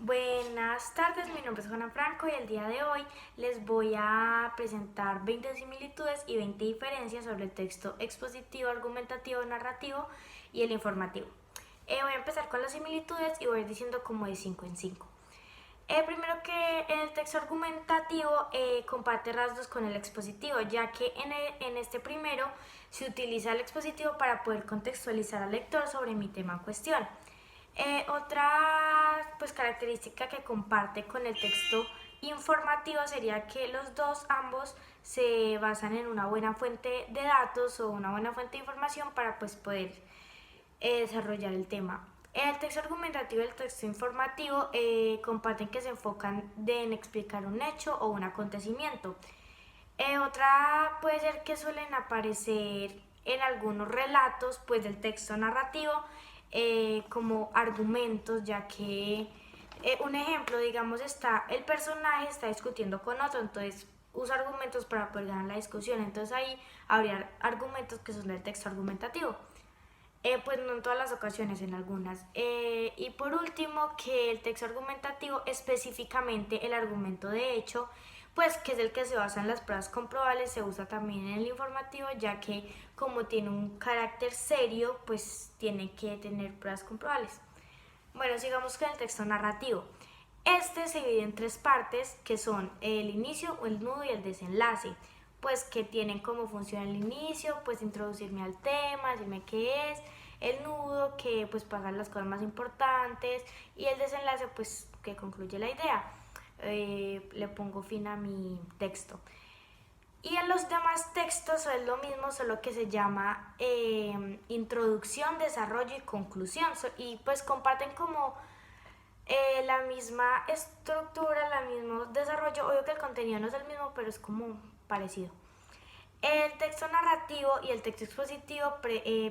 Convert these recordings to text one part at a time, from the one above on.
Buenas tardes, mi nombre es Juana Franco y el día de hoy les voy a presentar 20 similitudes y 20 diferencias sobre el texto expositivo, argumentativo, narrativo y el informativo. Voy a empezar con las similitudes y voy a ir diciendo como de 5 en 5. Primero que en el texto argumentativo comparte rasgos con el expositivo, ya que en este primero se utiliza el expositivo para poder contextualizar al lector sobre mi tema en cuestión. Otra característica que comparte con el texto informativo sería que ambos se basan en una buena fuente de datos o una buena fuente de información para poder desarrollar el tema. El texto argumentativo y el texto informativo comparten que se enfocan en explicar un hecho o un acontecimiento. Otra puede ser que suelen aparecer en algunos relatos del texto narrativo como argumentos, ya que un ejemplo, digamos, el personaje está discutiendo con otro, entonces usa argumentos para poder ganar la discusión, entonces ahí habría argumentos que son del texto argumentativo. Pues no en todas las ocasiones, en algunas. Y por último, que el texto argumentativo, específicamente el argumento de hecho, pues que es el que se basa en las pruebas comprobables, se usa también en el informativo, ya que como tiene un carácter serio, pues tiene que tener pruebas comprobables. Bueno, sigamos con el texto narrativo. Este se divide en tres partes, que son el inicio, el nudo y el desenlace, pues que tienen como función el inicio, pues introducirme al tema, decirme qué es, el nudo, que pues pasan las cosas más importantes, y el desenlace, pues que concluye la idea. Le pongo fin a mi texto. Y en los demás textos es lo mismo, solo que se llama introducción, desarrollo y conclusión. Y pues comparten como la misma estructura, el mismo desarrollo. Obvio que el contenido no es el mismo, pero es como parecido. El texto narrativo y el texto expositivo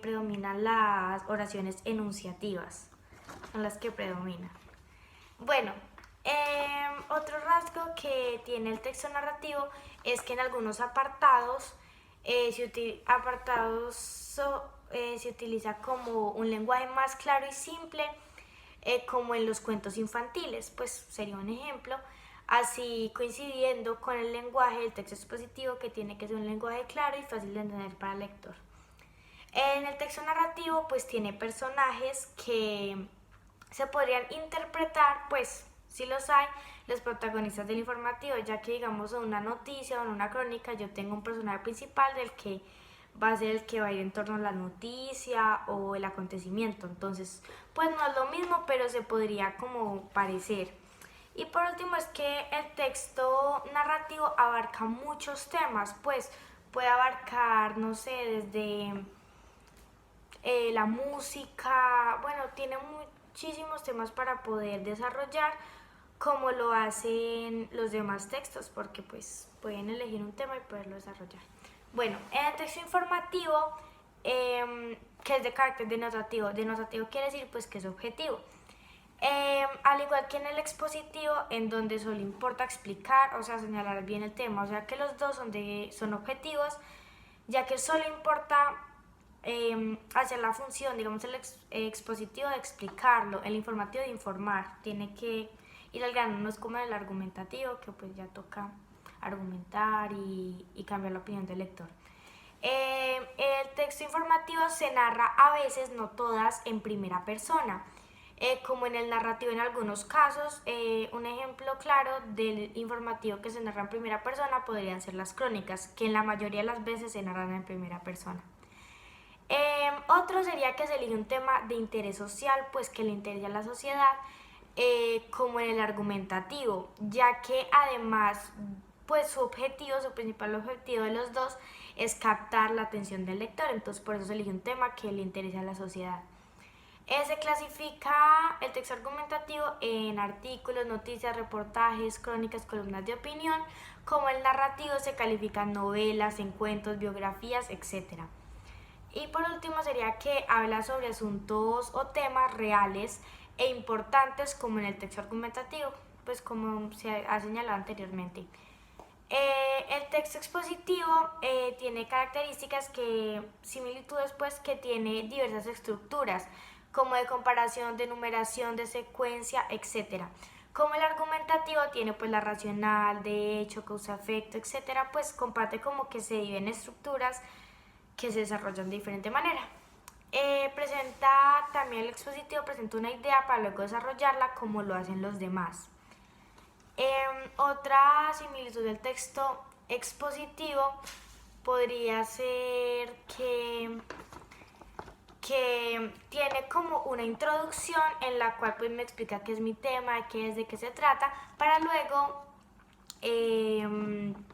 predominan las oraciones enunciativas, son las que predominan. Bueno, otro rasgo que tiene el texto narrativo es que en algunos apartados, se utiliza como un lenguaje más claro y simple, como en los cuentos infantiles, pues sería un ejemplo, así coincidiendo con el lenguaje del texto expositivo, que tiene que ser un lenguaje claro y fácil de entender para el lector. En el texto narrativo pues tiene personajes que se podrían interpretar, pues si los hay, los protagonistas del informativo, ya que digamos en una noticia o en una crónica yo tengo un personaje principal del que va a ser el que va a ir en torno a la noticia o el acontecimiento, entonces pues no es lo mismo, pero se podría como parecer. Y por último es que el texto narrativo abarca muchos temas, pues puede abarcar, no sé, desde la música, bueno, tiene muchísimos temas para poder desarrollar, como lo hacen los demás textos, porque pues pueden elegir un tema y poderlo desarrollar. Bueno, en el texto informativo, que es de carácter denotativo quiere decir pues que es objetivo. Al igual que en el expositivo, en donde solo importa explicar, o sea, señalar bien el tema, o sea que los dos son objetivos, ya que solo importa hacer la función, digamos el expositivo de explicarlo, el informativo de informar, tiene que ir al grano, no es como el argumentativo, que pues ya toca argumentar y cambiar la opinión del lector. El texto informativo se narra a veces, no todas, en primera persona. Como en el narrativo en algunos casos, un ejemplo claro del informativo que se narra en primera persona podrían ser las crónicas, que en la mayoría de las veces se narran en primera persona. Otro sería que se elige un tema de interés social, pues que le interese a la sociedad, como en el argumentativo, ya que además pues su principal objetivo de los dos es captar la atención del lector, entonces por eso se elige un tema que le interese a la sociedad. Se clasifica el texto argumentativo en artículos, noticias, reportajes, crónicas, columnas de opinión, como el narrativo se califican novelas, encuentros, biografías, etc. Y por último sería que habla sobre asuntos o temas reales e importantes, como en el texto argumentativo, pues como se ha señalado anteriormente. El texto expositivo tiene características similitudes pues que tiene diversas estructuras, como de comparación, de numeración, de secuencia, etc. Como el argumentativo tiene pues la racional, de hecho, causa-efecto, etcétera, pues comparte como que se divide en estructuras que se desarrollan de diferente manera. Presenta también el expositivo, presenta una idea para luego desarrollarla como lo hacen los demás. Otra similitud del texto expositivo podría ser que tiene como una introducción en la cual pues me explica qué es mi tema, qué es, de qué se trata, para luego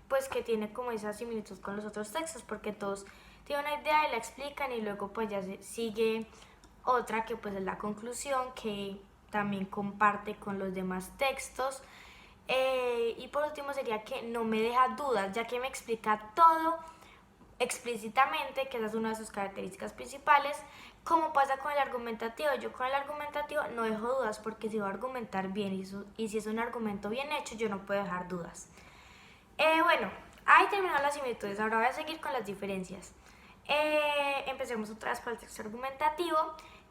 pues que tiene como esa similitud con los otros textos, porque todos tienen una idea y la explican y luego pues ya sigue otra que pues es la conclusión, que también comparte con los demás textos. Y por último sería que no me deja dudas, ya que me explica todo explícitamente, que esa es una de sus características principales. Como pasa con el argumentativo, yo con el argumentativo no dejo dudas, porque si voy a argumentar bien y si es un argumento bien hecho, yo no puedo dejar dudas. Bueno, ahí terminó las similitudes, ahora voy a seguir con las diferencias. Empecemos otra vez por el texto argumentativo,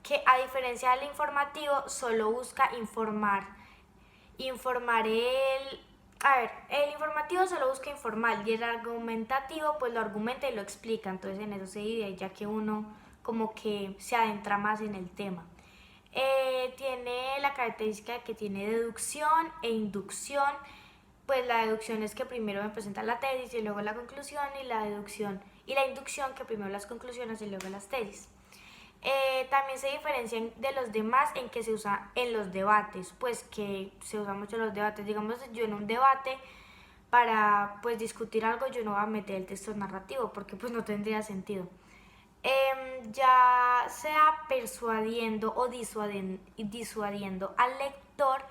que a diferencia del informativo solo busca informar el informativo solo busca informar y el argumentativo pues lo argumenta y lo explica, entonces en eso se divide, ya que uno como que se adentra más en el tema. Tiene la característica de que tiene deducción e inducción. Pues la deducción es que primero me presenta la tesis y luego la conclusión, y la deducción y la inducción que primero las conclusiones y luego las tesis. También se diferencian de los demás en que se usa en los debates, pues que se usa mucho en los debates. Digamos, yo en un debate para pues discutir algo, yo no voy a meter el texto narrativo porque pues no tendría sentido. Ya sea persuadiendo o disuadiendo al lector,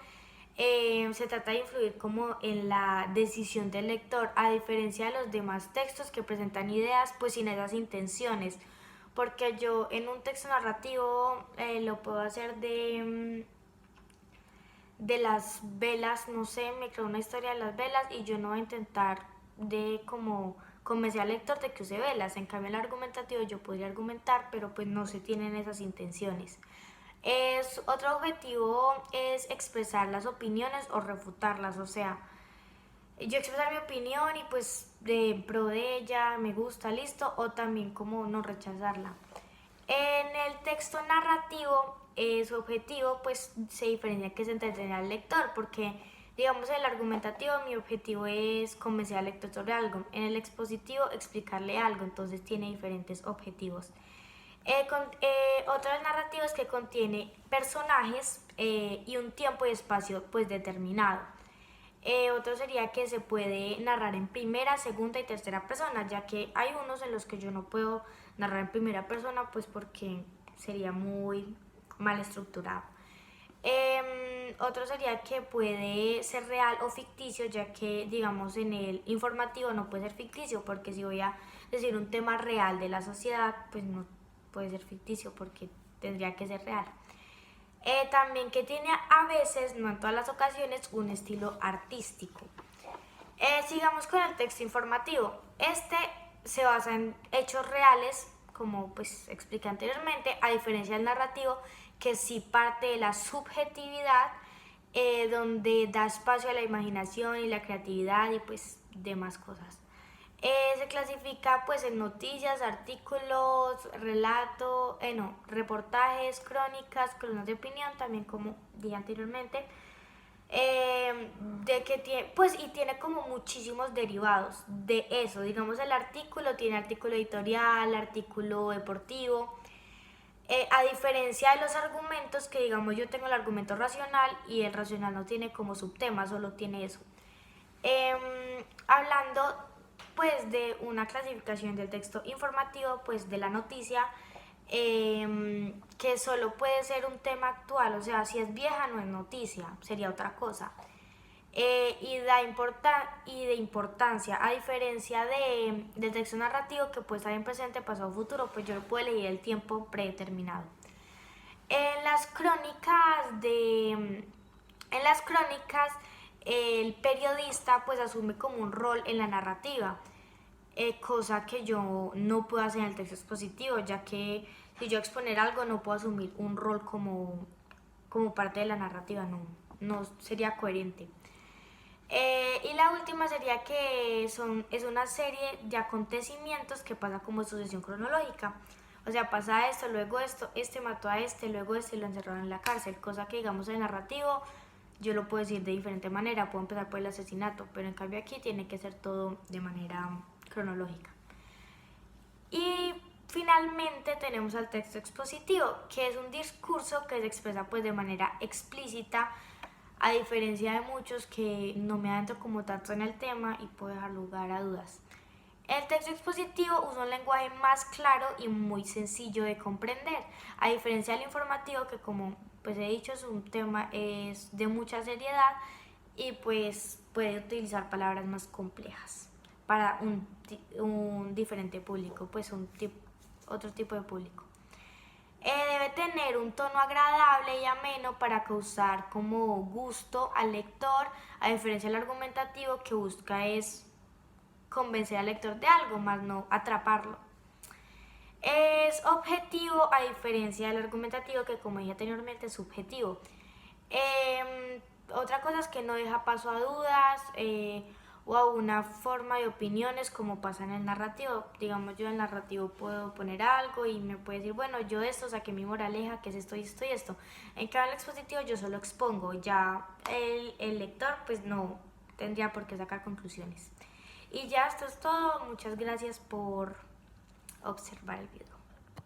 se trata de influir como en la decisión del lector, a diferencia de los demás textos que presentan ideas pues sin esas intenciones, porque yo en un texto narrativo lo puedo hacer de las velas, no sé, me creo una historia de las velas y yo no voy a intentar de como convencer al lector de que use velas. En cambio, el argumentativo yo podría argumentar, pero pues no se tienen esas intenciones. Otro objetivo es expresar las opiniones o refutarlas, o sea, yo expresar mi opinión y pues de pro de ella, me gusta, listo, o también como no rechazarla. En el texto narrativo, su objetivo pues se diferencia que es entretener al lector, porque digamos en el argumentativo mi objetivo es convencer al lector sobre algo, en el expositivo explicarle algo, entonces tiene diferentes objetivos. Otro de los narrativos que contiene personajes y un tiempo y espacio pues determinado. Otro sería que se puede narrar en primera, segunda y tercera persona, ya que hay unos en los que yo no puedo narrar en primera persona, pues porque sería muy mal estructurado. Otro sería que puede ser real o ficticio, ya que digamos en el informativo no puede ser ficticio, porque si voy a decir un tema real de la sociedad, pues no puede ser ficticio porque tendría que ser real. También que tiene a veces, no en todas las ocasiones, un estilo artístico. Sigamos con el texto informativo. Este se basa en hechos reales, como pues expliqué anteriormente, a diferencia del narrativo, que sí parte de la subjetividad, donde da espacio a la imaginación y la creatividad y pues demás cosas. Se clasifica pues en noticias, artículos, reportajes, crónicas, columnas de opinión, también como dije anteriormente, de que tiene, pues, y tiene como muchísimos derivados de eso. Digamos, el artículo tiene artículo editorial, artículo deportivo, a diferencia de los argumentos, que digamos yo tengo el argumento racional y el racional no tiene como subtema, solo tiene eso. Hablando pues de una clasificación del texto informativo, pues de la noticia, que solo puede ser un tema actual, o sea, si es vieja no es noticia, sería otra cosa. Y de importancia, a diferencia del texto narrativo que puede estar en presente, pasado o futuro, pues yo puedo elegir el tiempo predeterminado. En las crónicas, el periodista pues asume como un rol en la narrativa, cosa que yo no puedo hacer en el texto expositivo, ya que si yo exponer algo no puedo asumir un rol como parte de la narrativa, no, no sería coherente. Y la última sería que es una serie de acontecimientos que pasa como sucesión cronológica. O sea, pasa esto, luego esto, este mató a este, luego este y lo encerraron en la cárcel. Cosa que, digamos, en el narrativo yo lo puedo decir de diferente manera. Puedo empezar por el asesinato, pero en cambio aquí tiene que ser todo de manera cronológica. Y finalmente tenemos al texto expositivo, que es un discurso que se expresa pues de manera explícita, a diferencia de muchos que no me adentro como tanto en el tema y puedo dejar lugar a dudas. El texto expositivo usa un lenguaje más claro y muy sencillo de comprender, a diferencia del informativo que, como pues he dicho, es un tema es de mucha seriedad y pues puede utilizar palabras más complejas para un diferente público, pues otro tipo de público. Debe tener un tono agradable y ameno para causar como gusto al lector, a diferencia del argumentativo que busca es convencer al lector de algo, más no atraparlo. Es objetivo a diferencia del argumentativo que, como dije anteriormente, es subjetivo. Otra cosa es que no deja paso a dudas o a una forma de opiniones como pasa en el narrativo. Digamos, yo en el narrativo puedo poner algo y me puede decir, bueno, yo de esto saqué mi moraleja, que es esto y esto y esto. En cambio, en el expositivo yo solo expongo, ya el lector pues no tendría por qué sacar conclusiones. Y ya esto es todo, muchas gracias por observar el video.